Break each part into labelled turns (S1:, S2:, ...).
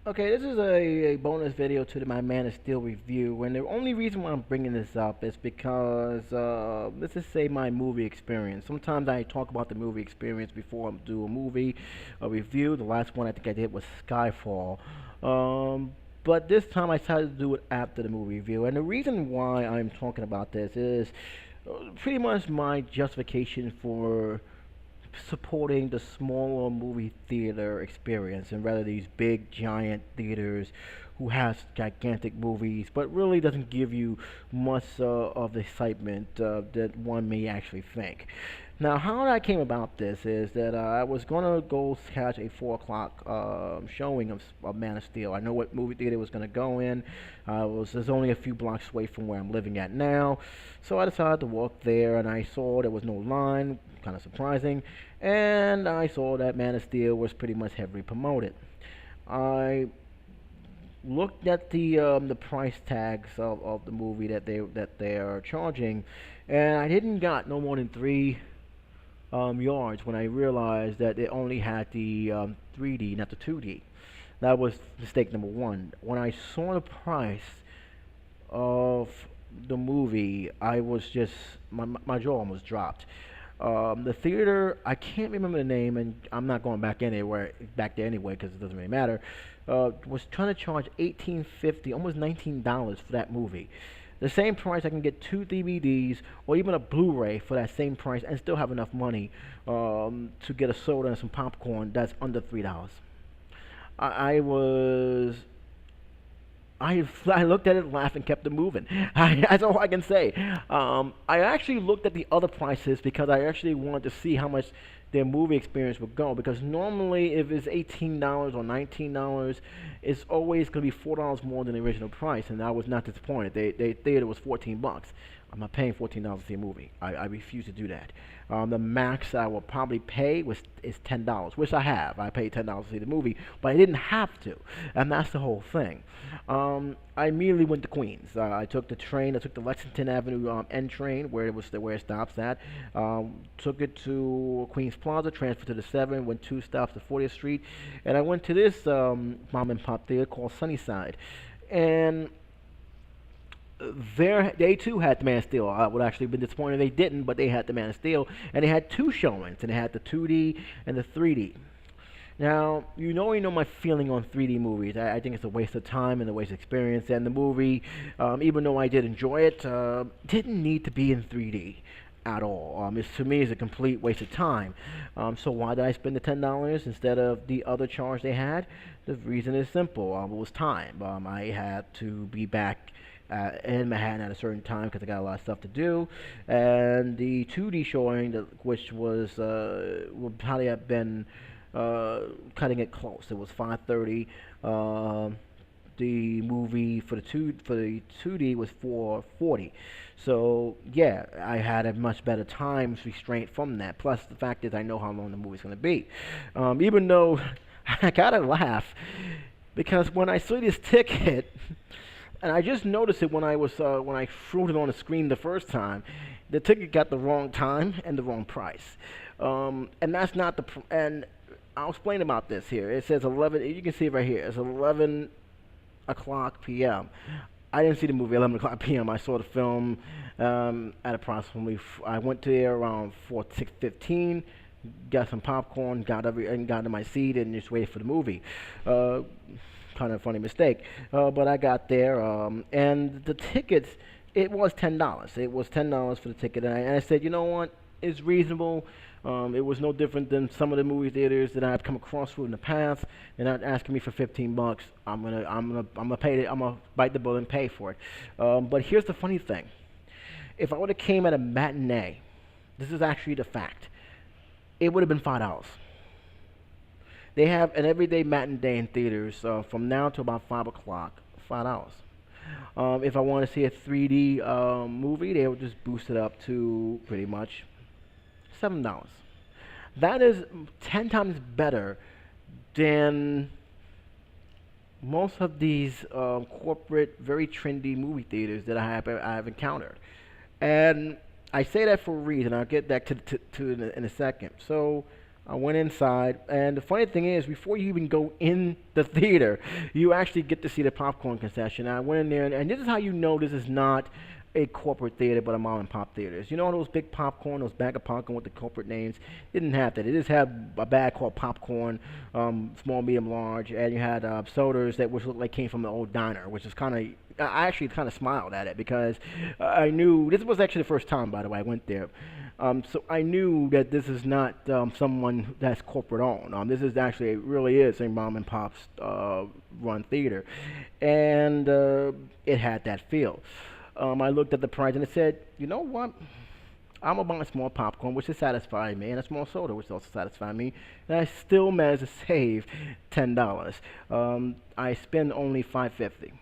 S1: Okay, this is a bonus video to my Man of Steel review, and the only reason why I'm bringing this up is because let's just say my movie experience. Sometimes I talk about the movie experience before I do a movie a review. The last one I think I did was Skyfall, but this time I decided to do it after the movie review, and the reason why I'm talking about this is pretty much my justification for supporting the smaller movie theater experience and rather these big giant theaters who has gigantic movies but really doesn't give you much of the excitement that one may actually think. Now, how I came about this is that I was gonna go catch a 4 o'clock showing of Man of Steel. I know what movie theater it was gonna go in. There's only a few blocks away from where I'm living at now, so I decided to walk there, and I saw there was no line, kind of surprising, and I saw that Man of Steel was pretty much heavily promoted. I looked at the price tags of the movie that they are charging, and I didn't got no more than three yards when I realized that it only had the 3D, not the 2D. That was mistake number one. When I saw the price of the movie, I was just my jaw almost dropped. The theater, I can't remember the name, and I'm not going back there anyway because it doesn't really matter. Was trying to charge 18.50, almost $19 for that movie. The same price I can get two DVDs or even a Blu-ray for that same price and still have enough money to get a soda and some popcorn that's under $3. I was I looked at it, laughed, and kept it moving. That's all I can say. I actually looked at the other prices because I actually wanted to see how much their movie experience would go. Because normally, if it's $18 or $19, it's always going to be $4 more than the original price, and I was not disappointed. They theater was $14. I'm not paying $14 to see a movie. I refuse to do that. The max I will probably pay is $10, which I have. I paid $10 to see the movie, but I didn't have to, and that's the whole thing. I immediately went to Queens. I took the train. I took the Lexington Avenue N train, where it stops at. Took it to Queens Plaza, transferred to the 7, went 2 stops to 40th Street, and I went to this mom and pop theater called Sunnyside, and they too had the Man of Steel. I would actually have been disappointed if they didn't, but they had the Man of Steel, and they had two showings, and they had the 2D and the 3D. Now, you know my feeling on 3D movies. I think it's a waste of time and a waste of experience, and the movie, even though I did enjoy it, didn't need to be in 3D at all. To me, it's a complete waste of time. So why did I spend the $10 instead of the other charge they had? The reason is simple. It was time. I had to be back in Manhattan at a certain time because I got a lot of stuff to do. And the 2D showing, which was would probably have been cutting it close. It was 5:30. The movie for the 2D was 4:40. So yeah, I had a much better time restraint from that. Plus the fact is I know how long the movie's going to be. Even though I gotta laugh because when I saw this ticket, and I just noticed it when I threw it on the screen the first time, the ticket got the wrong time and the wrong price, and that's not and I'll explain about this here. It says 11. You can see it right here. It's 11 o'clock p.m. I didn't see the movie 11 o'clock p.m. I saw the film at approximately. I went to there around 6:15. Got some popcorn, and got in my seat, and just waited for the movie. Kind of a funny mistake, but I got there, and the tickets. It was $10. It was $10 for the ticket, and I said, you know what? It's reasonable. It was no different than some of the movie theaters that I've come across with in the past. They're not asking me for $15. I'm gonna pay it. I'm gonna bite the bullet and pay for it. But here's the funny thing: if I would have came at a matinee, this is actually the fact. It would have been $5. They have an everyday matinee in theaters from now to about 5 o'clock. $5. If I want to see a 3D movie, they would just boost it up to pretty much $7. That is 10 times better than most of these corporate, very trendy movie theaters that I have encountered. And I say that for a reason. I'll get back to in a second. So I went inside, and the funny thing is, before you even go in the theater, you actually get to see the popcorn concession. I went in there, and this is how you know this is not a corporate theater, but a mom and pop theaters. You know those big popcorn, those bag of popcorn with the corporate names? Didn't have that. It just had a bag called popcorn, small, medium, large, and you had sodas that which looked like came from the old diner, which is kind of. I actually kind of smiled at it because I knew this was actually the first time, by the way, I went there. So I knew that this is not someone that's corporate owned. This is actually, it really is a mom and pop's run theater, and it had that feel. I looked at the price and it said, you know what? I'm gonna buy a small popcorn, which is satisfying me, and a small soda, which also satisfied me, and I still managed to save $10. I spend only $5.50.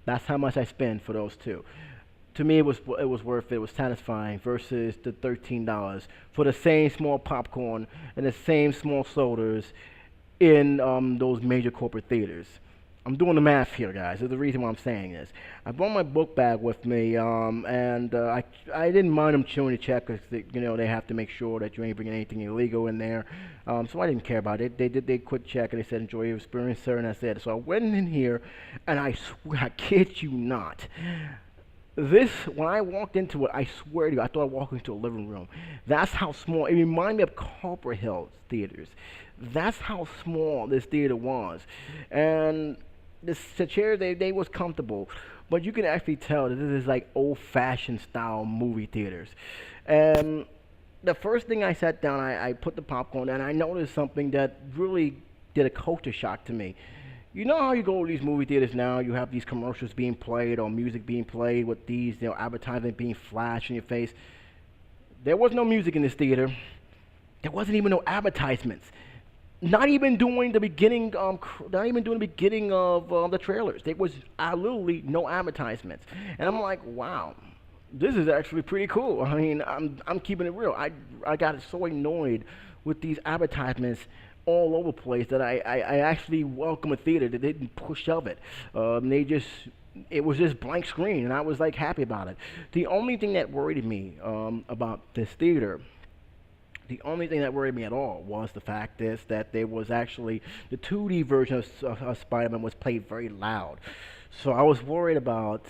S1: That's how much I spend for those two. To me, it was worth it. It was satisfying versus the $13 for the same small popcorn and the same small sodas in those major corporate theaters. I'm doing the math here, guys. There's the reason why I'm saying this. I brought my book bag with me, and I didn't mind them chewing the check because they have to make sure that you ain't bringing anything illegal in there. So I didn't care about it. They did they quick check and they said enjoy your experience, sir, and that's it. So I went in here, and I swear, I kid you not. When I walked into it, I swear to you, I thought I walked into a living room. That's how small. It reminded me of Copperhill theaters. That's how small this theater was, and the chairs they was comfortable, but you can actually tell that this is like old-fashioned style movie theaters. And the first thing I sat down, I put the popcorn, and I noticed something that really did a culture shock to me. You know how you go to these movie theaters now, you have these commercials being played or music being played with these, advertising being flashed in your face. There was no music in this theater. There wasn't even no advertisements. Not even during the beginning, of the trailers. There was literally no advertisements, and I'm like, wow, this is actually pretty cool. I mean, I'm keeping it real. I got so annoyed with these advertisements all over the place that I actually welcome a theater that didn't push of it. It was just blank screen, and I was like happy about it. The only thing that worried me about this theater, the only thing that worried me at all was the fact is that there was actually the 2D version of Spider-Man was played very loud. So I was worried about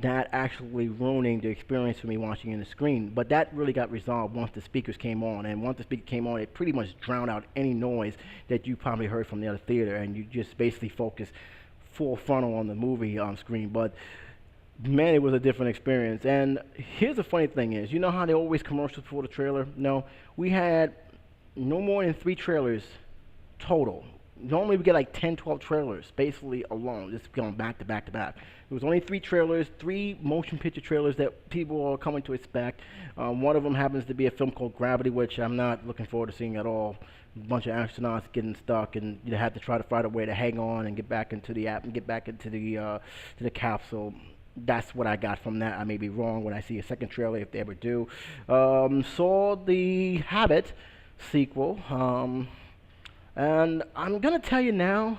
S1: that actually ruining the experience for me watching in the screen. But that really got resolved once the speakers came on. And once the speaker came on, it pretty much drowned out any noise that you probably heard from the other theater. And you just basically focus full frontal on the movie on screen. But man, it was a different experience. And here's the funny thing is, you know how they always commercials before the trailer? No, we had no more than 3 trailers total. Normally we get like 10, 12 trailers basically alone, just going back to back to back. It was only 3 trailers, 3 motion picture trailers that people are coming to expect. One of them happens to be a film called Gravity, which I'm not looking forward to seeing at all. A bunch of astronauts getting stuck, and you have to try to find a way to hang on and get back into the app and get back into the capsule. That's what I got from that. I may be wrong when I see a second trailer, if they ever do. Saw the Habit sequel, and I'm gonna tell you now.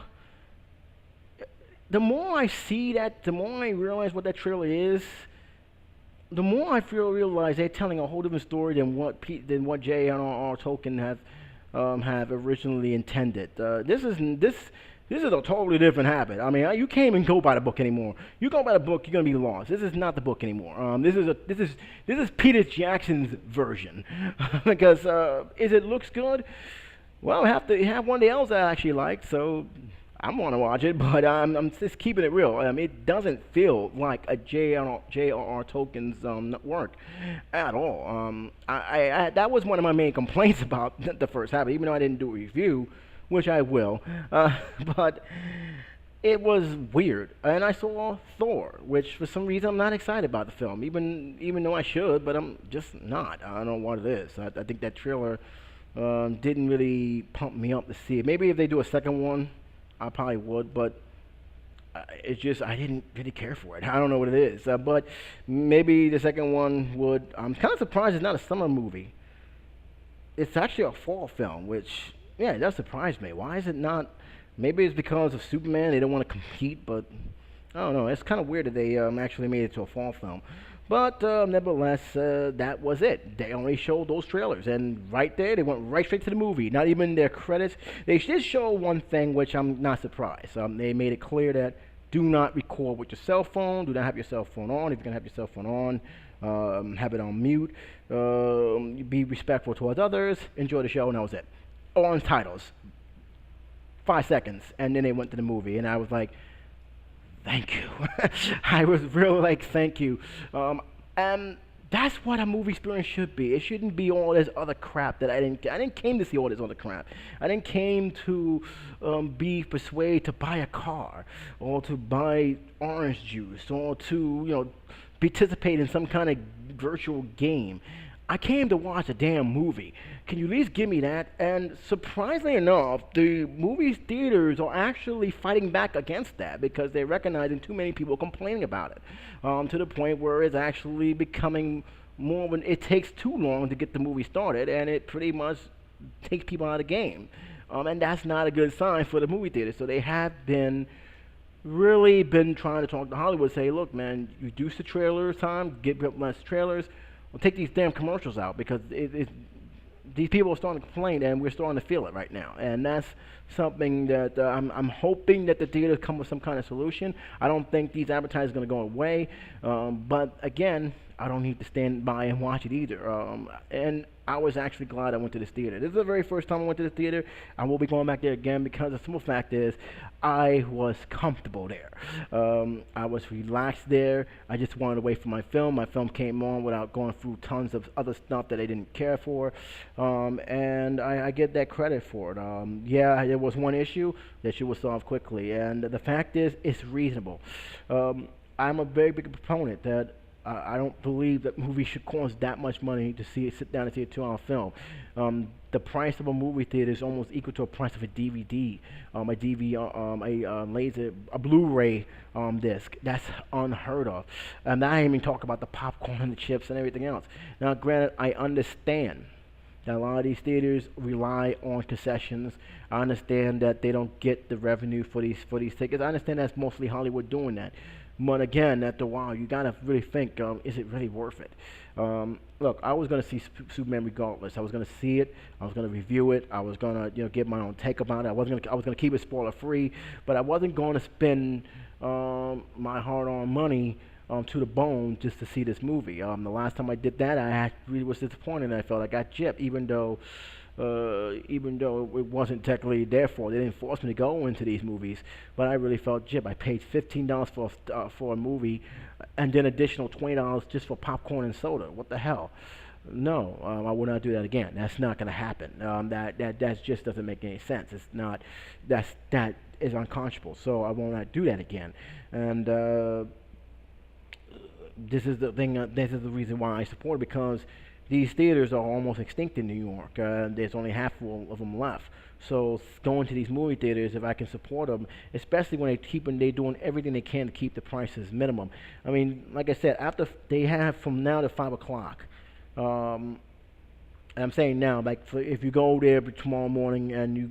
S1: The more I see that, the more I realize what that trailer is. The more I realize they're telling a whole different story than what J.R.R. Tolkien have originally intended. This is a totally different habit. I mean, you can't even go by the book anymore. You go by the book, you're gonna be lost. This is not the book anymore. This is Peter Jackson's version, because it looks good. Well, I have to have one of the else I actually like, so I'm gonna watch it. But I'm just keeping it real. It doesn't feel like a J.R.R. Tolkien's work at all. That was one of my main complaints about the first habit, even though I didn't do a review, which I will, but it was weird. And I saw Thor, which for some reason I'm not excited about the film, even though I should, but I'm just not. I don't know what it is. I think that trailer didn't really pump me up to see it. Maybe if they do a second one, I probably would, but it's just I didn't really care for it. I don't know what it is, but maybe the second one would. I'm kind of surprised it's not a summer movie. It's actually a fall film, which, yeah, that surprised me. Why is it not? Maybe it's because of Superman. They don't want to compete, but I don't know. It's kind of weird that they actually made it to a fall film. But nevertheless, that was it. They only showed those trailers, and right there, they went right straight to the movie. Not even their credits. They did show one thing, which I'm not surprised. They made it clear that do not record with your cell phone. Do not have your cell phone on. If you're gonna have your cell phone on, have it on mute. Be respectful towards others. Enjoy the show, and that was it. On titles, 5 seconds, and then they went to the movie, and I was like, thank you. I was really like, thank you. And that's what a movie experience should be. It shouldn't be all this other crap that I didn't. I didn't came to see all this other crap. I didn't came to be persuaded to buy a car or to buy orange juice or to participate in some kind of virtual game. I came to watch a damn movie. Can you at least give me that? And surprisingly enough, the movie theaters are actually fighting back against that because they're recognizing too many people complaining about it, to the point where it's actually becoming more of it takes too long to get the movie started, and it pretty much takes people out of the game. And that's not a good sign for the movie theater. So they have really been trying to talk to Hollywood, say, look, man, reduce the trailer time, get less trailers. Well, take these damn commercials out because these people are starting to complain, and we're starting to feel it right now. And that's something that I'm hoping that the theaters come with some kind of solution. I don't think these advertisers are going to go away, but again, I don't need to stand by and watch it either. And I was actually glad I went to this theater. This is the very first time I went to the theater. I will be going back there again because the simple fact is I was comfortable there. I was relaxed there. I just wanted to wait for my film. My film came on without going through tons of other stuff that I didn't care for. And I get that credit for it. Yeah, there was one issue. The issue was solved quickly. And the fact is, it's reasonable. I'm a very big proponent that I don't believe that movies should cost that much money to sit down and see a 2-hour film. The price of a movie theater is almost equal to the price of a DVD, a Blu-ray disc. That's unheard of. And I ain't even talk about the popcorn and the chips and everything else. Now, granted, I understand that a lot of these theaters rely on concessions. I understand that they don't get the revenue for these tickets. I understand that's mostly Hollywood doing that. But again, after a while, you gotta really think: is it really worth it? Look, I was gonna see Superman regardless. I was gonna see it. I was gonna review it. I was gonna, get my own take about it. I was gonna keep it spoiler free, but I wasn't going to spend my hard-earned money to the bone just to see this movie. The last time I did that, I really was disappointed. I felt I got gypped, even though it wasn't technically their fault. They didn't force me to go into these movies, but I really felt gypped. I paid $15 for a movie, and then additional $20 just for popcorn and soda. What the hell? No, I will not do that again. That's not going to happen. That just doesn't make any sense. It's not. That is unconscionable. So I will not do that again. And this is the thing. This is the reason why I support it, because these theaters are almost extinct in New York. There's only half of them left. So going to these movie theaters, if I can support them, especially when they're doing everything they can to keep the prices minimum. I mean, like I said, after they have from now to 5 o'clock. And I'm saying now, like if you go there tomorrow morning and you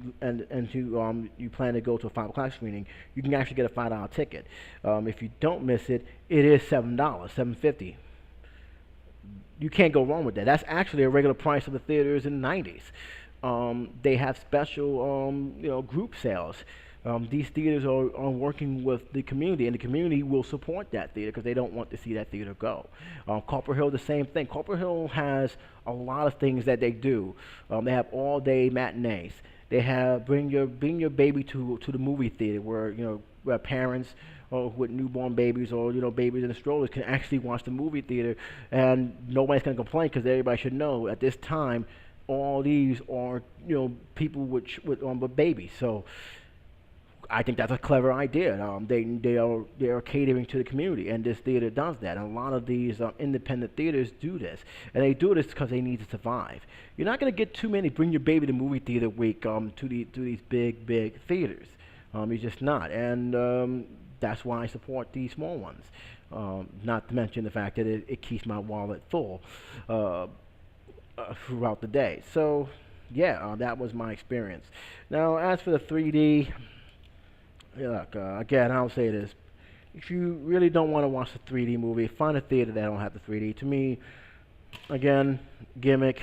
S1: plan to go to a 5 o'clock screening, you can actually get a $5 ticket. If you don't miss it, it is $7.50. You can't go wrong with that. That's actually a regular price of the theaters in the 90s. They have special, group sales. These theaters are working with the community, and the community will support that theater because they don't want to see that theater go. Copper Hill, the same thing. Copper Hill has a lot of things that they do. They have all-day matinees. They have bring your baby to the movie theater where parents with newborn babies or babies in the strollers can actually watch the movie theater, and nobody's going to complain because everybody should know at this time all these are people with babies. So I think that's a clever idea. They are catering to the community, and this theater does that. And a lot of these independent theaters do this, and they do this because they need to survive. You're not going to get too many bring your baby to movie theater week to these big theaters. You're just not, and that's why I support these small ones. Not to mention the fact that it keeps my wallet full throughout the day. So yeah, that was my experience. Now, as for the 3D. Look, again, I'll say this. if you really don't want to watch the 3D movie, find a theater that don't have the 3D. To me, again, gimmick.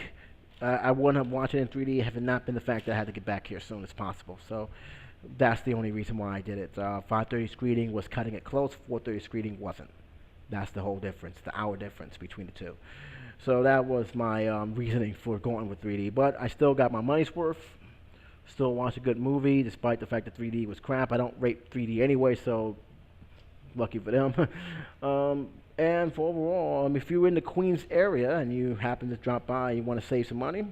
S1: I wouldn't have watched it in 3D had it not been the fact that I had to get back here as soon as possible. So that's the only reason why I did it. 5:30 screening was cutting it close. 4:30 screening wasn't. That's the whole difference, the hour difference between the two. So that was my reasoning for going with 3D. But I still got my money's worth. Still watched a good movie, despite the fact that 3D was crap. I don't rate 3D anyway, so lucky for them. And for overall, if you're in the Queens area and you happen to drop by and you want to save some money,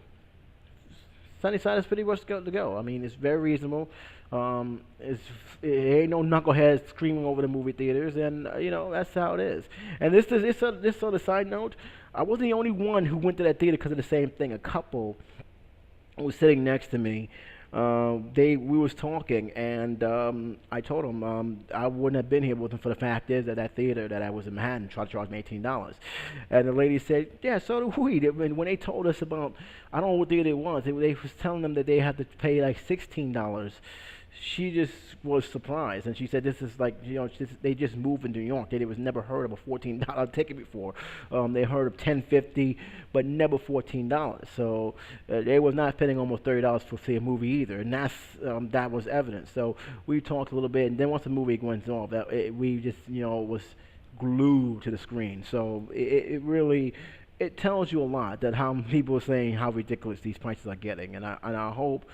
S1: Sunnyside is pretty much good to go. I mean, it's very reasonable. It ain't no knuckleheads screaming over the movie theaters, and that's how it is. And this on a side note, I wasn't the only one who went to that theater because of the same thing. A couple was sitting next to me. We was talking, and I told him I wouldn't have been here if it wasn't for the fact is that theater that I was in Manhattan tried to charge me $18, and the lady said, "Yeah, so do we." When they told us about, I don't know what theater it was, they was telling them that they had to pay like $16. She just was surprised, and she said, "This is like they just moved in New York. They was never heard of a $14 ticket before. They heard of $10.50, but never $14. So they was not spending almost $30 for see a movie either, and that was evidence. So we talked a little bit, and then once the movie went off, we just was glued to the screen. So it really it tells you a lot that how people are saying how ridiculous these prices are getting, and I hope.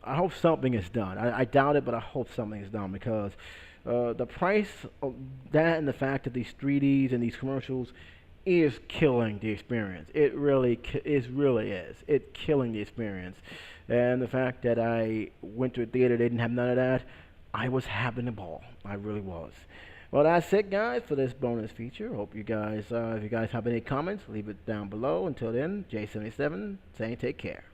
S1: I hope something is done. I doubt it, but I hope something is done because the price of that and the fact that these 3Ds and these commercials is killing the experience. It really is. It's killing the experience. And the fact that I went to a theater, they didn't have none of that, I was having a ball. I really was. Well, that's it, guys, for this bonus feature. Hope you guys, if you guys have any comments, leave it down below. Until then, J77 saying take care.